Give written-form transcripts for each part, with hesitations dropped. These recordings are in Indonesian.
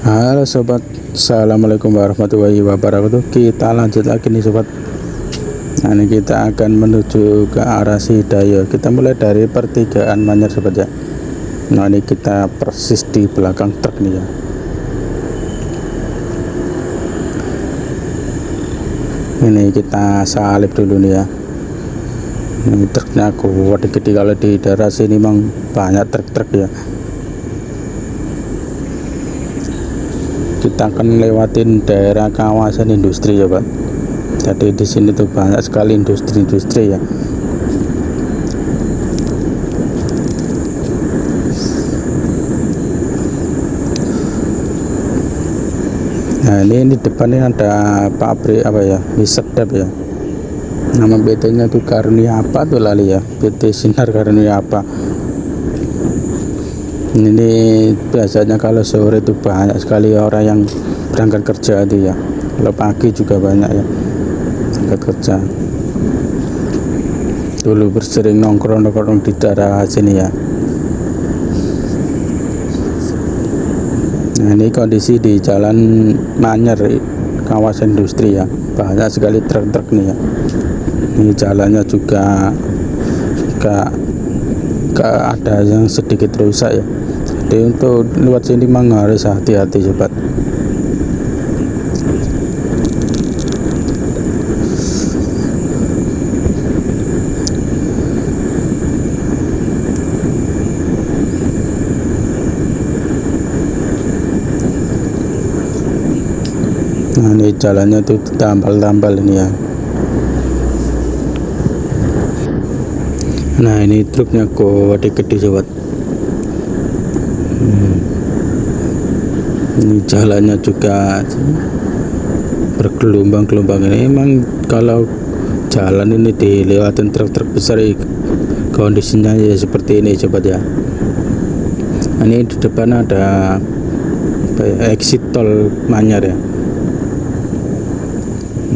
Halo sobat, assalamualaikum warahmatullahi wabarakatuh. Kita lanjut lagi nih sobat. Nah ini kita akan menuju ke arah Sidayo. Kita mulai dari pertigaan Manyar sobat ya. Nah ini kita persis di belakang truk nih ya. Ini kita salib dulu nih ya. Ini truknya kuat gede, kalau di daerah sini memang banyak truk-truk ya. Kita akan lewatin daerah kawasan industri ya Pak. Jadi di sini tuh banyak sekali industri-industri ya. Nah ini di depan ini ada pabrik apa ya, mie sedap ya. Nama PT-nya tuh Karunia apa tuh lali ya, PT Sinar Karunia apa. Ini biasanya kalau sore itu banyak sekali orang yang berangkat kerja itu ya. Kalau pagi juga banyak ya berangkat kerja. Dulu bersering nongkrong di daerah sini ya. Nah ini kondisi di jalan Manyar, kawasan industri ya, banyak sekali truk-truk nih ya. Ini jalannya juga ada yang sedikit rusak ya. Jadi untuk lewat sini memang harus hati-hati sobat. Nah ini jalannya tuh tambal-tambal ini ya. Nah ini truknya kok gede sobat. Ini jalannya juga bergelombang-gelombang. Ini emang kalau jalan ini dilewatin truk-truk besar, kondisinya ya seperti ini sobat ya. Ini di depan ada exit tol Manyar ya.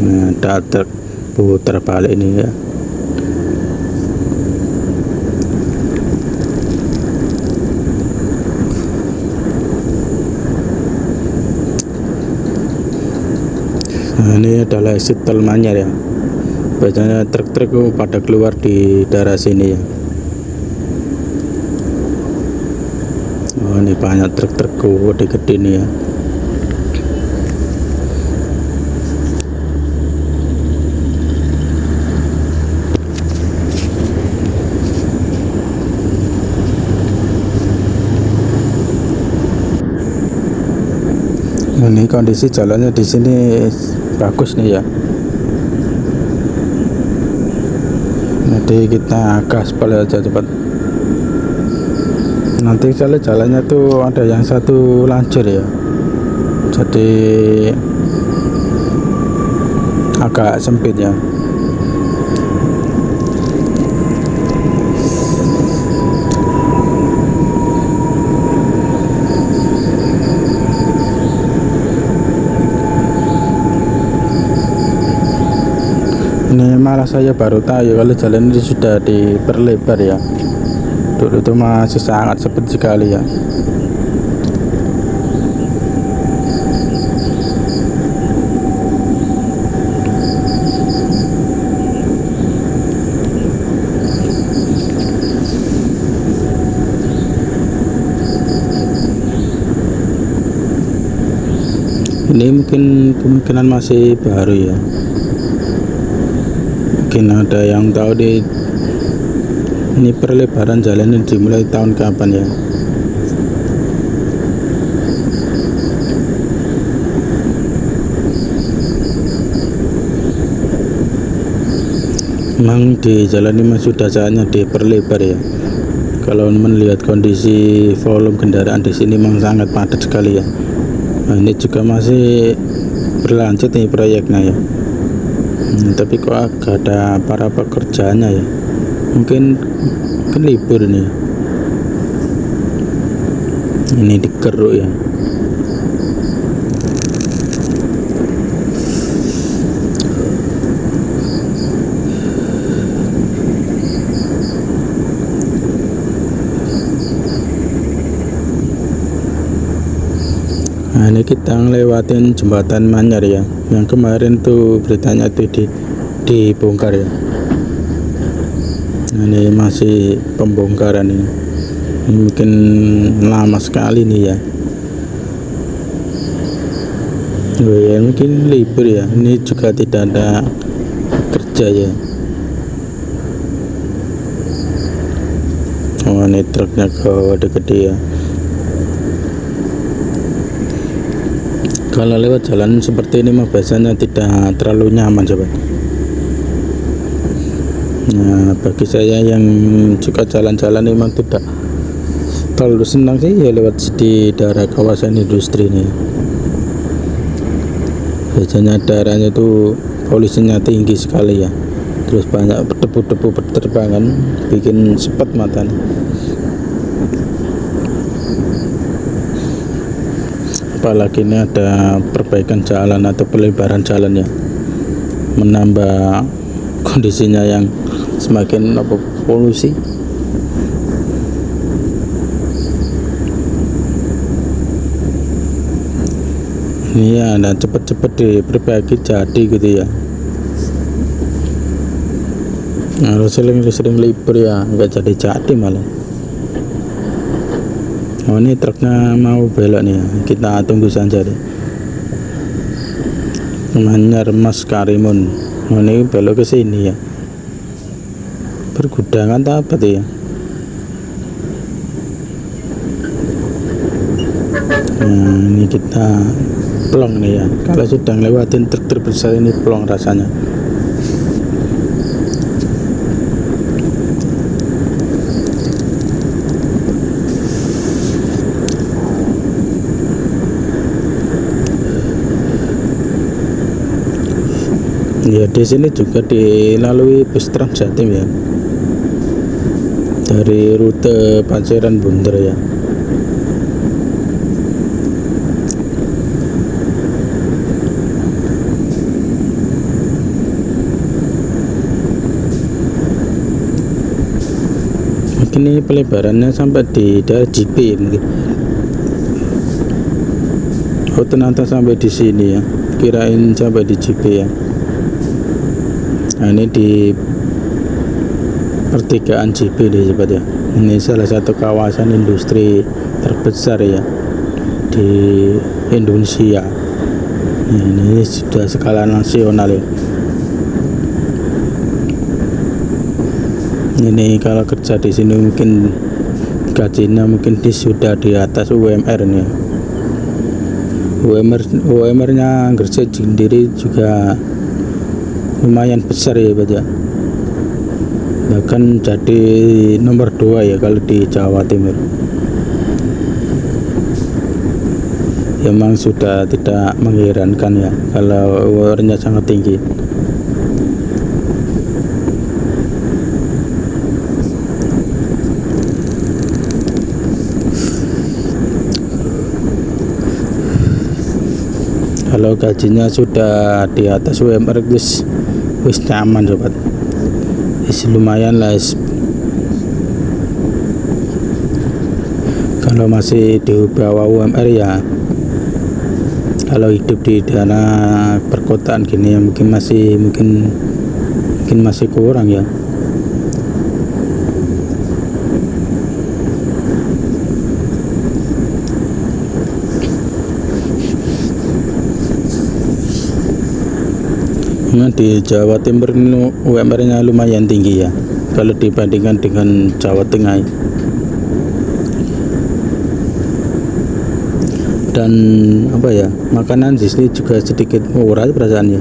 Nah, ada truk putar balik ini ya. Nah, ini adalah exit tol Manyar ya. Biasanya truk-truk pada keluar di daerah sini ya. Oh ini banyak truk-truk gede-gede nih ya. Ini kondisi jalannya di sini bagus nih ya. Nanti kita gaspol aja cepat. Nanti kalau jalannya tuh ada yang satu lancur ya, jadi agak sempit ya. Ini malah saya baru tahu kalau jalan ini sudah diperlebar ya. Dulu itu masih sangat sempit sekali ya. Ini mungkin kemungkinan masih baru ya. Mungkin ada yang tahu ini perlebaran jalan ini dimulai tahun kapan ya. Memang di jalan ini sudah saatnya diperlebar ya. Kalau melihat kondisi volume kendaraan di sini memang sangat padat sekali ya. Nah, ini juga masih berlanjut nih proyeknya ya. Tapi kok agak ada para pekerjanya ya. Mungkin libur nih. Ini dikeruk ya. Nah, ini kita ngelewatin jembatan Manyar ya, yang kemarin tuh beritanya tuh dibongkar ya. Nah, ini masih pembongkaran ini mungkin lama sekali nih ya. Oh ya, mungkin libur ya, ini juga tidak ada kerja ya. Oh, ini truknya gede ya. Kalau lewat jalan seperti ini mah biasanya tidak terlalu nyaman sobat. Nah, bagi saya yang suka jalan-jalan memang tidak terlalu senang sih ya lewat di daerah kawasan industri ini. Biasanya daerahnya itu polusinya tinggi sekali ya, terus banyak debu-debu berterbangan bikin sepet mata nih. Apalagi ini ada perbaikan jalan atau pelebaran jalan ya, menambah kondisinya yang semakin polusi. Ini ya, dan cepet-cepet diperbaiki jadi gitu ya. Harus sering libur ya, nggak jadi malah. Oh, ini truknya mau belok nih ya, kita tunggu saja deh. Manyar Mas Karimun. Oh, ini belok ke sini ya, pergudangan apa tuh ya. Nah, ini kita plong nih ya, kalau sudah ngelewatin truk besar ini plong rasanya. Ya, di sini juga dilalui bus Trans Jatim ya, dari rute Pancoran Bunder ya. Mungkin ini pelebarannya sampai di daerah JP ya, mungkin. Oh, ternyata sampai di sini ya, kirain sampai di JP ya. Nah, ini di pertigaan JP nih sobat ya. Ini salah satu kawasan industri terbesar ya di Indonesia. Ini sudah skala nasional ya. Ini kalau kerja di sini mungkin gajinya mungkin sudah di atas UMR nih. UMR-nya Gresik sendiri juga lumayan besar ya Pak ya. Bahkan jadi nomor 2 ya kalau di Jawa Timur. Memang sudah tidak mengherankan ya kalau UMR-nya sangat tinggi. Kalau gajinya sudah di atas UMR wis nyaman sobat, lumayan lah. Kalau masih di bawah UMR ya, kalau hidup di daerah perkotaan gini ya mungkin masih kurang ya. Nah, di Jawa Timur ini UMR-nya lumayan tinggi ya kalau dibandingkan dengan Jawa Tengah. Dan apa ya, makanan di sini juga sedikit murah perasaannya.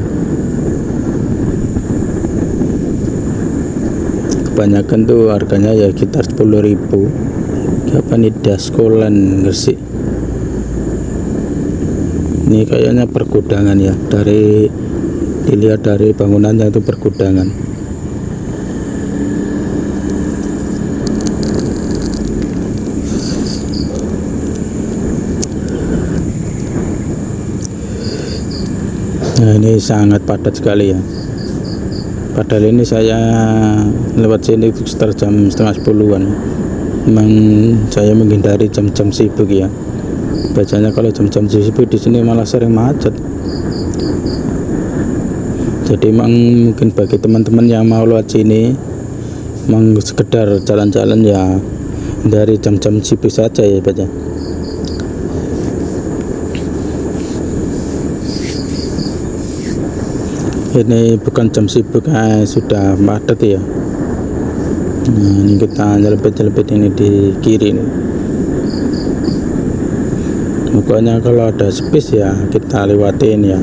Kebanyakan tuh harganya ya sekitar 10.000. Apa nih, Daskolan Gresik. Ini kayaknya pergudangan ya, dilihat dari bangunannya itu pergudangan. Nah, ini sangat padat sekali ya. Padahal ini saya lewat sini sekitar jam setengah 10-an. Memang saya menghindari jam-jam sibuk ya. Bacanya kalau jam-jam sepi di sini malah sering macet. Jadi emang mungkin bagi teman-teman yang mau lewat sini, emang sekedar jalan-jalan ya dari jam-jam sibuk saja ya baca. Ini bukan jam sibuk, sudah padat ya. Nah, ini kita nyelipet-nyelipet ini di kiri nih. Pokoknya kalau ada space ya kita lewatin ya.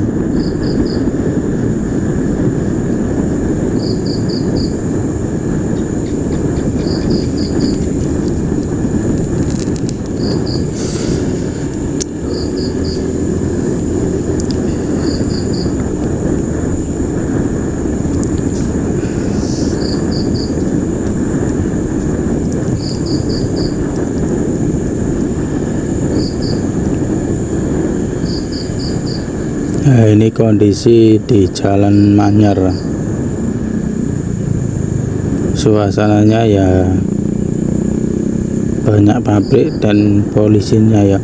Nah, ini kondisi di Jalan Manyar. Suasananya ya banyak pabrik dan polisinya ya.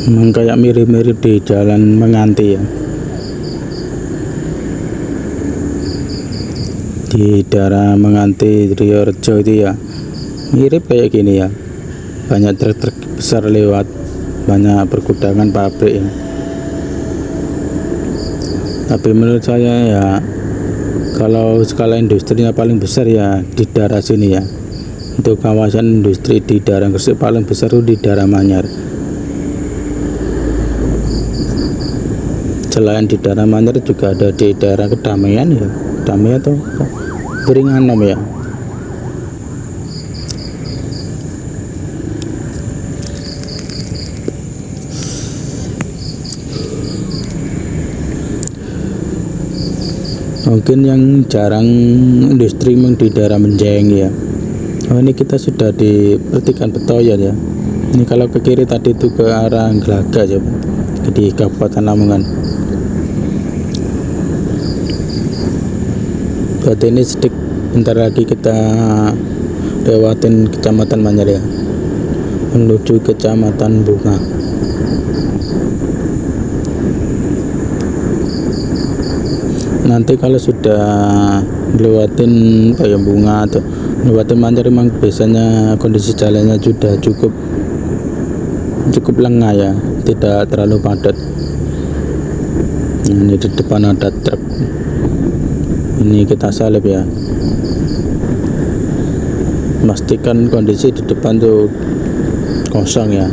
Memang kayak mirip-mirip di Jalan Menganti ya. Di daerah Menganti Triorejo itu ya mirip kayak gini ya, banyak truk-truk besar lewat, banyak pergudangan pabrik ya. Tapi menurut saya ya kalau skala industrinya paling besar ya di daerah sini ya. Untuk kawasan industri di daerah Gresik paling besar itu di daerah Manyar. Selain di daerah Manyar juga ada di daerah Kedamaian ya, Kedamaian atau Beringanom ya. Mungkin yang jarang industri di daerah Menjeng ya. Oh, ini kita sudah di Pertigaan Petoyan ya. Ini kalau ke kiri tadi itu ke arah Glaga ya, di Kabupaten Lamongan. Berarti ini sedikit bentar lagi kita lewatin Kecamatan Manyar ya, menuju Kecamatan Bunga. Nanti kalau sudah lewatin kayak Bunga atau lewatin Manyar, memang biasanya kondisi jalannya sudah cukup lengah ya, tidak terlalu padat. Nah, ini di depan ada truk, ini kita salib ya, pastikan kondisi di depan tuh kosong ya.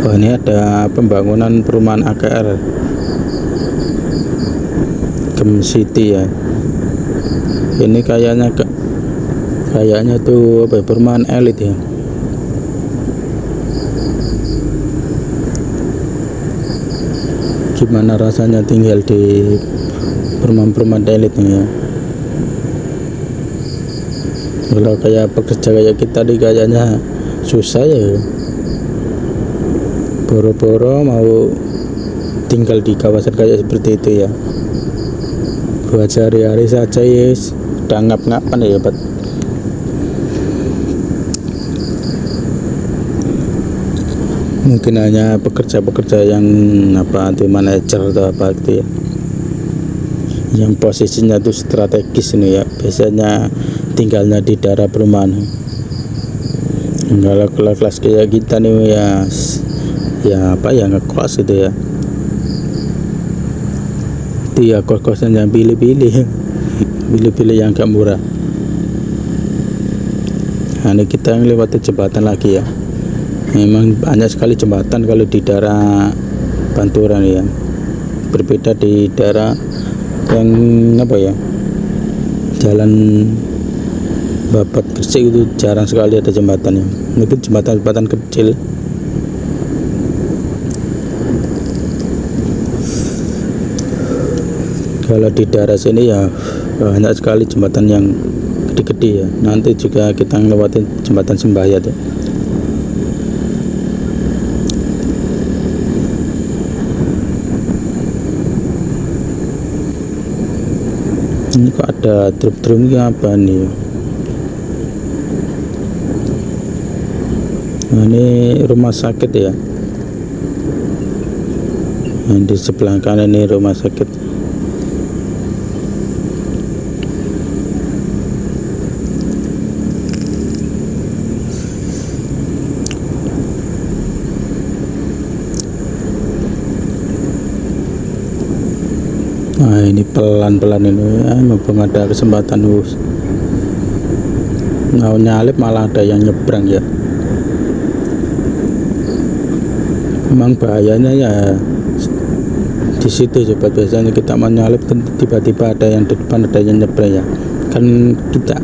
Oh, ini ada pembangunan perumahan AKR Gem City ya. Ini kayaknya tuh apa ya, perumahan elit ya. Gimana rasanya tinggal di perumahan elit nih ya. Kalau kayak pekerja kayak kita nih kayaknya susah ya, boro-boro mau tinggal di kawasan kayak seperti itu ya, buat sehari-hari saja ya udah ngap-ngapan ya Pak. Mungkin hanya pekerja-pekerja yang di manajer atau apa gitu ya, yang posisinya itu strategis ini ya, biasanya tinggalnya di daerah perumahan. Kalau kelas kayak kita nih ya ngekos gitu ya, itu ya kos-kosan yang pilih-pilih yang agak murah. Nah, ini kita lewati jembatan lagi ya. Memang banyak sekali jembatan kalau di daerah Panturan ya, berbeda di daerah yang Jalan Babat Gresik itu jarang sekali ada jembatannya, mungkin jembatan kecil. Kalau di daerah sini ya banyak sekali jembatan yang gede-gede ya. Nanti juga kita ngelewatin jembatan Sembayat ya. Ini kok ada drum-drum, ini apa nih? Nah, ini rumah sakit ya. Nah, di sebelah kanan ini rumah sakit. Nah, ini pelan-pelan ini mumpung ada kesempatan mau nyalip malah ada yang nyebrang ya. Memang bahayanya ya di situ coba, biasanya kita mau nyalip tiba-tiba ada yang di depan, ada yang nyebrang ya, kan kita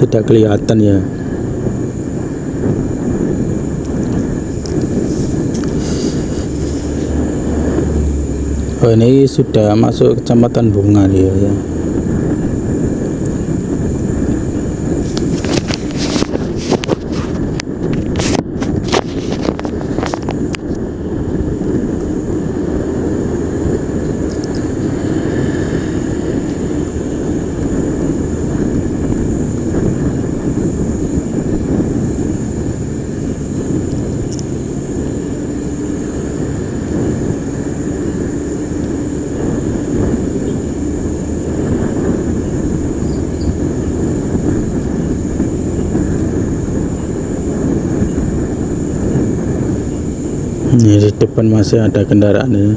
tidak kelihatan ya. Oh, ini sudah masuk kecamatan Bunga ya. Ini di depan masih ada kendaraan ini.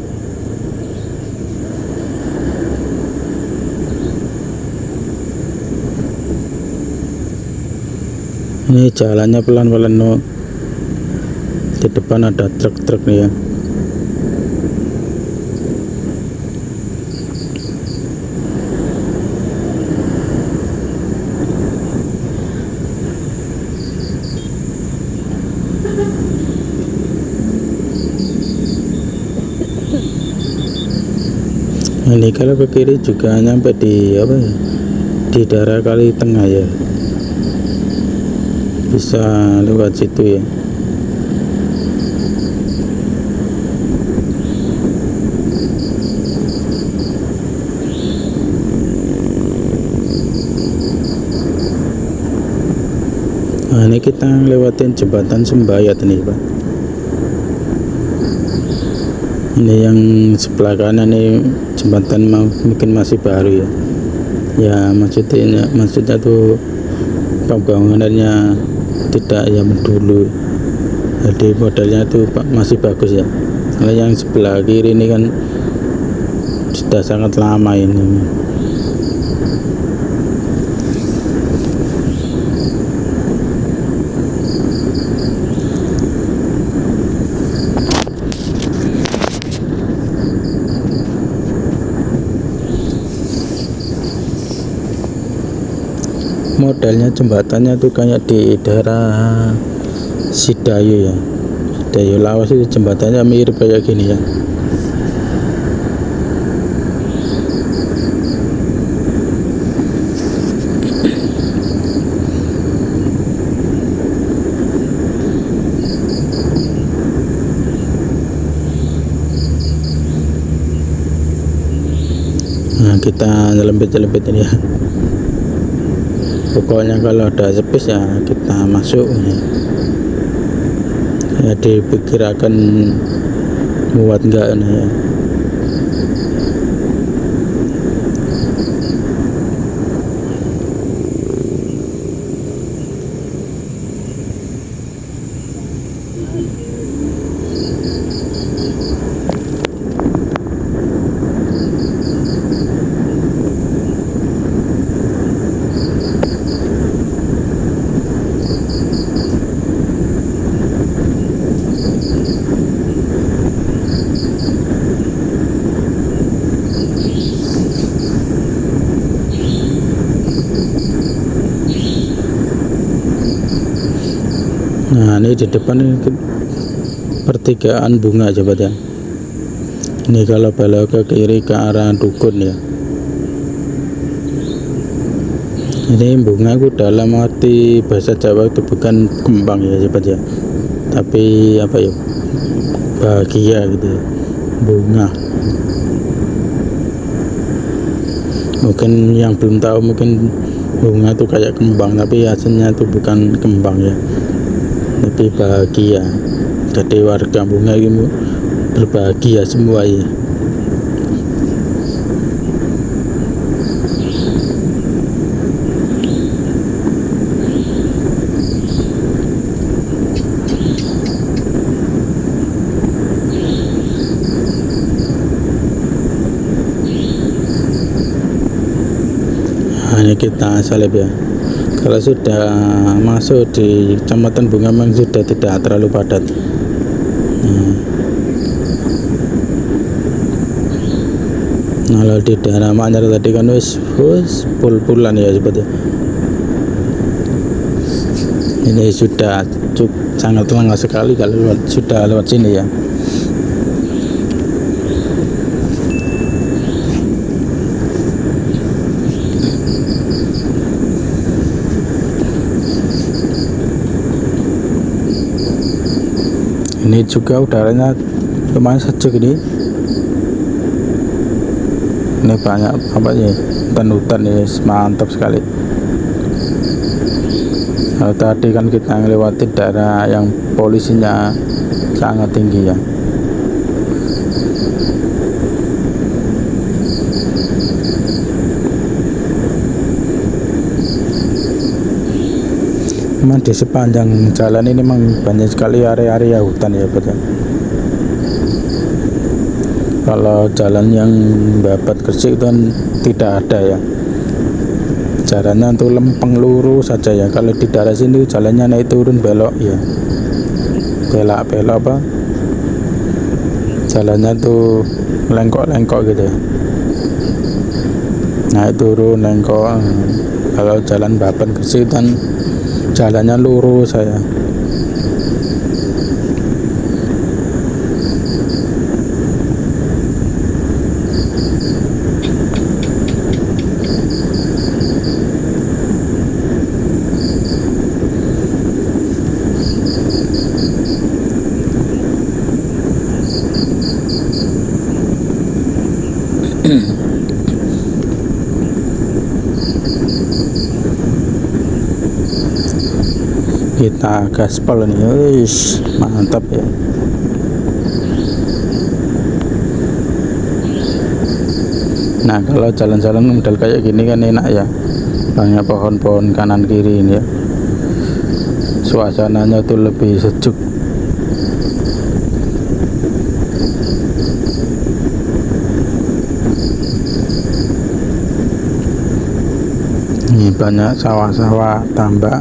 Ini jalannya pelan-pelan no. Di depan ada truk-truk nih ya. Ini kalau ke kiri juga nyampe di apa ya, di daerah Kali Tengah ya, bisa lewat situ ya. Nah, ini kita lewatin jembatan Sembayat ini Pak. Ini yang sebelah kanan ini jembatan mungkin masih baru ya. Ya maksudnya tuh pembangunannya tidak yang dulu. Jadi modelnya tuh masih bagus ya. Kalau yang sebelah kiri ini kan sudah sangat lama ini. Modelnya jembatannya tuh kayak di daerah Sidayu ya, Sidayu Lawas itu jembatannya mirip kayak gini ya. Nah, kita nyelempit-nyelempit ini ya. Pokoknya kalau ada space ya kita masuk ya, dipikirkan muat enggak ini ya. Nah, ini di depan ini pertigaan Bunga coba ya. Ini kalau belok ke kiri ke arah Dukun ya. Ini Bunga itu dalam arti bahasa Jawa itu bukan kembang ya coba ya, tapi apa ya, bahagia gitu ya. Bunga Mungkin yang belum tahu, mungkin bunga tuh kayak kembang, tapi aslinya tuh bukan kembang ya, tapi bahagia. Jadi warga bunga ini berbahagia semua ya. Hanya kita salib ya. Kalau sudah masuk di Kecamatan Bunga memang sudah tidak terlalu padat. Nah, kalau di daerah Manyar tadi kan wis pul-pulan ya seperti. Ini sudah sangat lengah sekali kalau sudah lewat sini ya. Ini juga udaranya lumayan sejuk ini. Ini banyak apa ya, hutan-hutan ya, mantap sekali. Kalau tadi kan kita melewati daerah yang polusinya sangat tinggi ya. Memang di sepanjang jalan ini memang banyak sekali area-area hutan ya, Pak. Kalau jalan yang Babat Gresik itu kan tidak ada ya. Jalannya tuh lempeng lurus saja ya. Kalau di daerah sini jalannya naik turun belok ya. Belok apa? Jalannya tuh lengkok-lengkok gitu ya. Naik turun lengkok. Kalau jalan Babat Gresik kan jalannya lurus saya. Kita gaspol nih, wis mantap ya. Nah, kalau jalan-jalan model kayak gini kan enak ya, banyak pohon-pohon kanan kiri ini ya, suasananya tuh lebih sejuk. Ini banyak sawah-sawah tambak.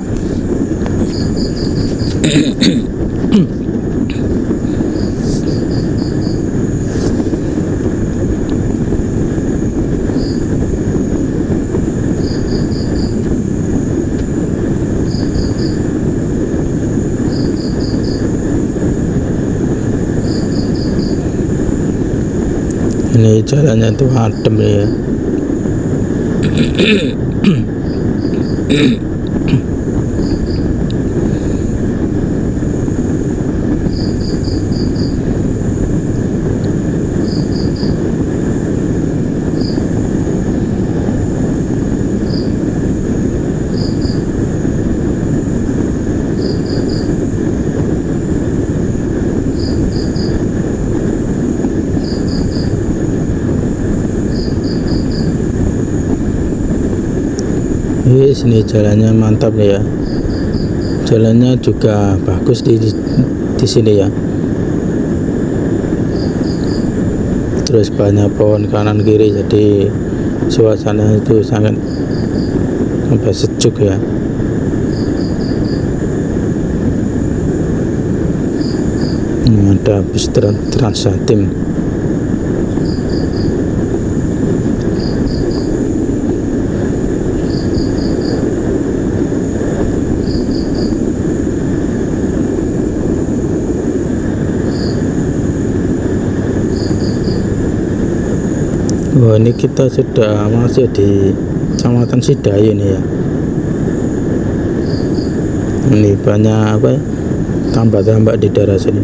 Ini jalannya tuh adem ya. Ini jalannya mantap nih ya, jalannya juga bagus di sini ya. Terus banyak pohon kanan kiri, jadi suasana itu sangat sampai sejuk ya. Ini ada bus Transjatim. Oh, ini kita sudah masuk di Kecamatan Sidayu nih ya. Ini banyak apa ya, tambak-tambak di daerah sini.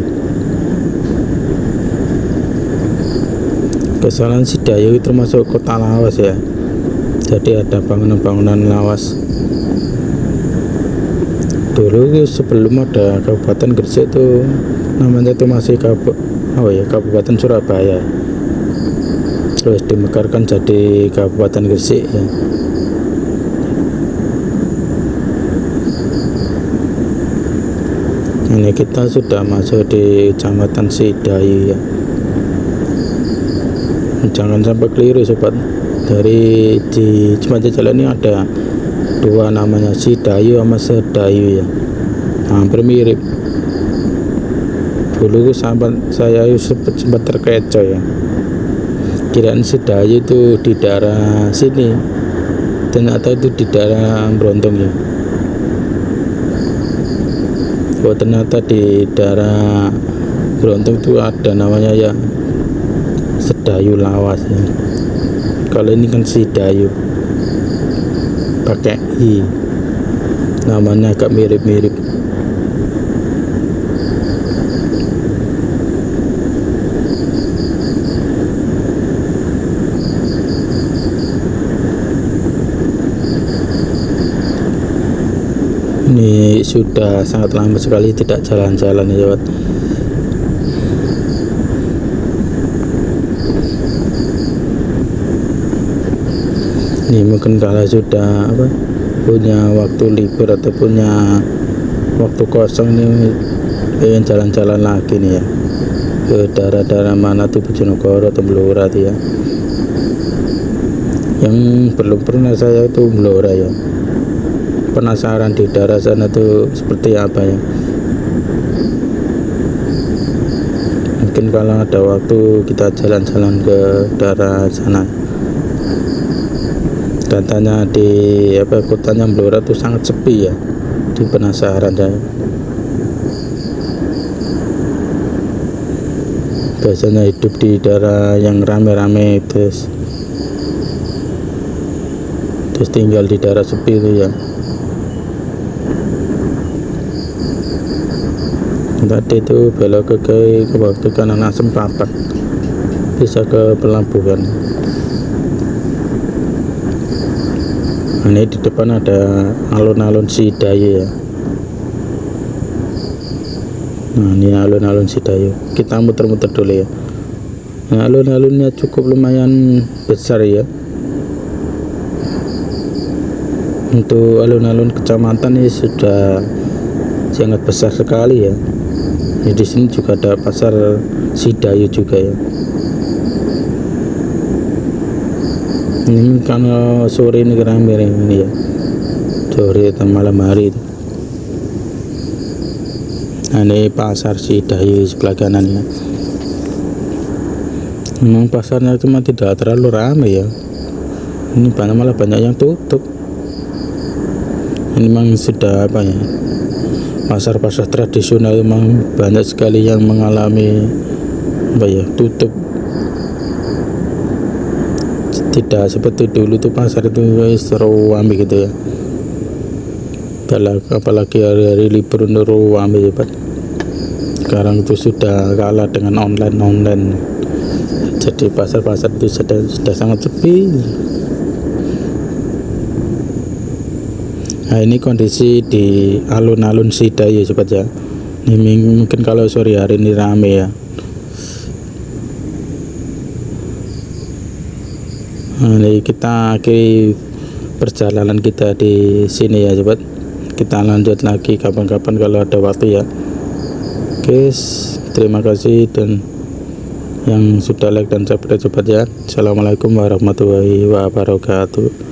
Kesalahan Sidayu termasuk kota lawas ya. Jadi ada bangunan-bangunan lawas. Dulu sebelum ada Kabupaten Gresik itu namanya itu masih Kabupaten Surabaya, terus dimekarkan jadi Kabupaten Gresik ya. Ini kita sudah masuk di Kecamatan Sidayu ya. Jangan sampai keliru sobat, dari di Cimaja Jalan ini ada dua namanya, Sidayu sama Sedayu ya, hampir mirip. Dulu saya sempat terkecoh ya, kirain Sedayu itu di daerah sini, ternyata itu di daerah Brondong ya. Oh, ternyata di daerah Brondong itu ada namanya ya Sedayu Lawas ya. Kalau ini kan Sidayu pakai I, namanya agak mirip-mirip. Ini sudah sangat lama sekali tidak jalan-jalan ya sobat. Ini mungkin kalau sudah punya waktu libur atau punya waktu kosong ini pengen jalan-jalan lagi nih ya, ke daerah-daerah mana tuh, Bojonegoro atau Blora tuh ya. Yang belum pernah saya itu Blora ya, penasaran di daerah sana tuh seperti apa ya. Mungkin kalau ada waktu kita jalan-jalan ke daerah sana. Katanya di kotanya Blora tuh sangat sepi ya, di penasaran saya. Biasanya hidup di daerah yang rame-rame terus tinggal di daerah sepi itu ya. Tadi itu belok ke kanan Asem Papat, bisa ke pelabuhan. Ini di depan ada alun-alun Sidayu ya. Nah, ini alun-alun Sidayu. Kita muter-muter dulu ya. Nah, alun-alunnya cukup lumayan besar ya. Untuk alun-alun kecamatan ini sudah sangat besar sekali ya. Di sini juga ada pasar Sidayu juga ya. Ini karena sore ini ramai ini ya, sore atau malam hari itu. Nah, ini pasar Sidayu sebelah kanan ya. Memang pasarnya cuma tidak terlalu ramai ya. Ini malah banyak yang tutup. Ini memang sudah pasar-pasar tradisional memang banyak sekali yang mengalami tutup. Tidak seperti dulu tuh pasar itu seru rame gitu ya. Apalagi hari-hari libur rame ya Pak. Sekarang itu sudah kalah dengan online. Jadi pasar-pasar itu sudah sangat sepi. Nah, ini kondisi di alun-alun Sidayu sobat ya. Ini mungkin kalau sore hari ini rame ya. Nah, ini kita akhiri perjalanan kita di sini ya sobat. Kita lanjut lagi kapan-kapan kalau ada waktu ya. Oke, terima kasih dan yang sudah like dan subscribe sobat ya. Assalamualaikum warahmatullahi wabarakatuh.